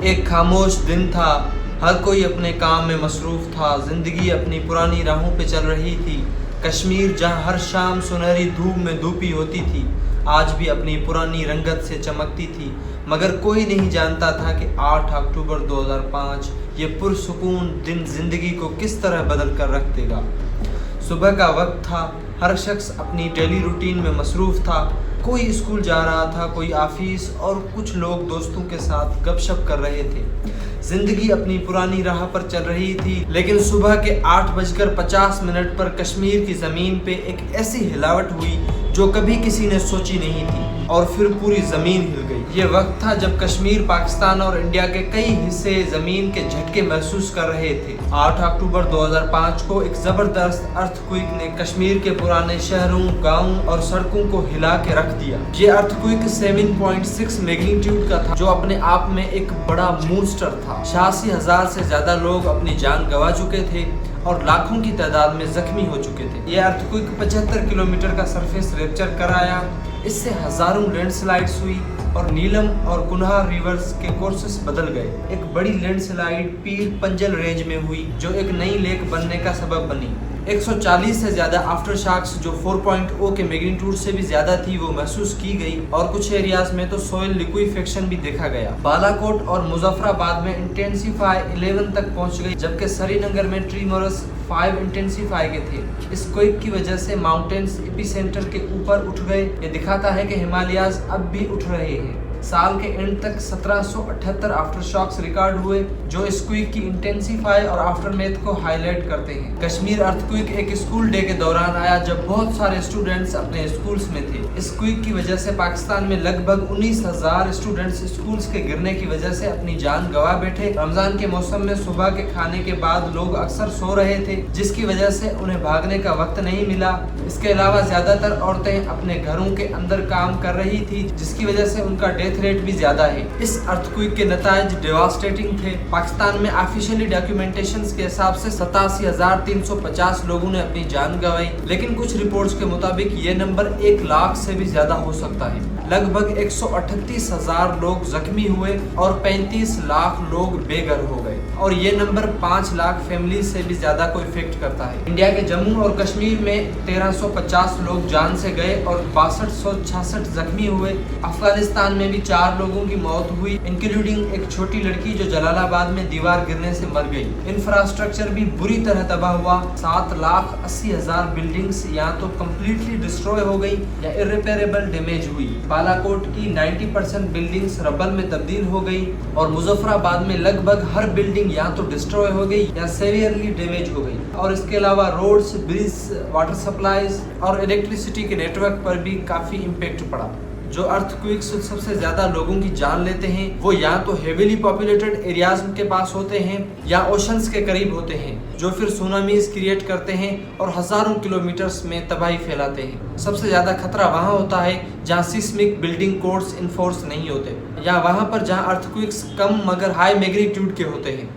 ایک خاموش دن تھا، ہر کوئی اپنے کام میں مصروف تھا، زندگی اپنی پرانی راہوں پہ چل رہی تھی۔ کشمیر جہاں ہر شام سنہری دھوپ میں دھوپی ہوتی تھی، آج بھی اپنی پرانی رنگت سے چمکتی تھی، مگر کوئی نہیں جانتا تھا کہ 8 اکتوبر 2005 یہ پرسکون دن زندگی کو کس طرح بدل کر رکھ دے گا۔ صبح کا وقت تھا، ہر شخص اپنی ڈیلی روٹین میں مصروف تھا، کوئی اسکول جا رہا تھا، کوئی آفس، اور کچھ لوگ دوستوں کے ساتھ گپ شپ کر رہے تھے۔ زندگی اپنی پرانی راہ پر چل رہی تھی، لیکن صبح کے 8:50 پر کشمیر کی زمین پہ ایک ایسی ہلاوٹ ہوئی جو کبھی کسی نے سوچی نہیں تھی، اور پھر پوری زمین ہل گئی۔ یہ وقت تھا جب کشمیر پاکستان اور انڈیا کے کئی حصے زمین کے جھٹکے محسوس کر رہے تھے۔ 8 اکتوبر 2005 کو ایک زبردست ارتھ کوئک نے کشمیر کے پرانے شہروں، گاؤں اور سڑکوں کو ہلا کے رکھ دیا۔ یہ ارتھ کوئک 7.6 میگنیٹیوڈ کا تھا، جو اپنے آپ میں ایک بڑا مونسٹر تھا۔ 86,000 سے زیادہ لوگ اپنی جان گنوا چکے تھے اور لاکھوں کی تعداد میں زخمی ہو چکے تھے۔ یہ ارتھ کوئک 75 کلومیٹر کا سرفیس ریپچر کرایا، اس سے ہزاروں لینڈ سلائیڈز ہوئی اور نیلم اور کنہا ریورز کے کورسز بدل گئے۔ ایک بڑی لینڈ سلائیڈ پیر پنجل رینج میں ہوئی جو ایک نئی لیک بننے کا سبب بنی۔ 140 سے زیادہ آفٹر شاکس جو 4.0 کے میگنیٹیوڈ سے بھی زیادہ تھی وہ محسوس کی گئی، اور کچھ ایریاز میں تو سوئل لیکویفیکشن بھی دیکھا گیا۔ بالا کوٹ اور مظفر آباد میں انٹینسیفائی 11 تک پہنچ گئی، جبکہ سری نگر میں ٹریمورس 5 انٹینسیفائی کے تھے۔ اس کوئک کی وجہ سے ماؤنٹینز ایپی سینٹر کے اوپر اٹھ گئے، یہ دکھاتا ہے کہ ہمالیاز اب بھی اٹھ رہے ہیں۔ سال کے اینڈ تک 1778 آفٹر شاکس ریکارڈ ہوئے، جو اس کوئک کی انٹینسیفائی اور آفٹر میتھ کو ہائی لائٹ کرتے ہیں۔ کشمیر ارتھ کوئک ایک اسکول ڈے کے دوران آیا جب بہت سارے اسٹوڈنٹس اپنے اسکولز میں تھے۔ اس کوئک کی وجہ سے پاکستان میں لگ بھگ 19,000 اسٹوڈنٹس اسکولز کے گرنے کی وجہ سے اپنی جان گنوا بیٹھے۔ رمضان کے موسم میں صبح کے کھانے کے بعد لوگ اکثر سو رہے تھے، جس کی وجہ سے انہیں بھاگنے کا وقت نہیں ملا۔ اس کے علاوہ زیادہ تر عورتیں اپنے گھروں کے اندر کام کر رہی تھی، جس کی وجہ سے ان کا ڈیتھ ریٹ بھی زیادہ ہے۔ اس ارتھ کوئک کے نتائج ڈیواسٹیٹنگ تھے۔ پاکستان میں آفیشیلی ڈاکیومنٹیشنز کے حساب سے 87,350 لوگوں نے اپنی جان گنوائی، لیکن کچھ رپورٹس کے مطابق یہ نمبر 1 لاکھ سے بھی زیادہ ہو سکتا ہے۔ لگ بھگ 138,000 لوگ زخمی ہوئے اور 35 لاکھ لوگ بے گھر ہو گئے، اور یہ نمبر 5 لاکھ فیملیز سے بھی زیادہ کو افیکٹ کرتا ہے۔ انڈیا کے جموں اور کشمیر میں 1350 لوگ جان سے گئے اور 6266 زخمی ہوئے۔ افغانستان میں بھی 4 لوگوں کی موت ہوئی، انکلوڈنگ ایک چھوٹی لڑکی جو جلال آباد میں دیوار گرنے سے مر گئی۔ انفراسٹرکچر بھی بری طرح تباہ ہوا۔ 7,80,000 بلڈنگز یا تو کمپلیٹلی ڈسٹروائے ہو گئی یا irreparable ڈیمیج ہوئی۔ بالا کوٹ کی 90% بلڈنگز ربل میں تبدیل ہو گئی، اور مظفر آباد میں لگ بھگ ہر بلڈنگ یا تو ڈسٹروائے ہو گئی یا سیویئرلی ڈیمیج ہو گئی، اور اس کے علاوہ روڈز، بریجز، واٹر سپلائیز اور الیکٹریسٹی کے نیٹ ورک پر بھی کافی امپیکٹ پڑا۔ جو ارتھ کوئکس سب سے زیادہ لوگوں کی جان لیتے ہیں وہ یا تو ہیویلی پاپولیٹڈ ایریاز کے پاس ہوتے ہیں یا اوشنز کے قریب ہوتے ہیں، جو پھر سونامیز کریٹ کرتے ہیں اور ہزاروں کلومیٹرز میں تباہی پھیلاتے ہیں۔ سب سے زیادہ خطرہ وہاں ہوتا ہے جہاں سیسمک بلڈنگ کوڈز انفورس نہیں ہوتے، یا وہاں پر جہاں ارتھ کوئکس کم مگر ہائی میگنیٹیوڈ کے ہوتے ہیں۔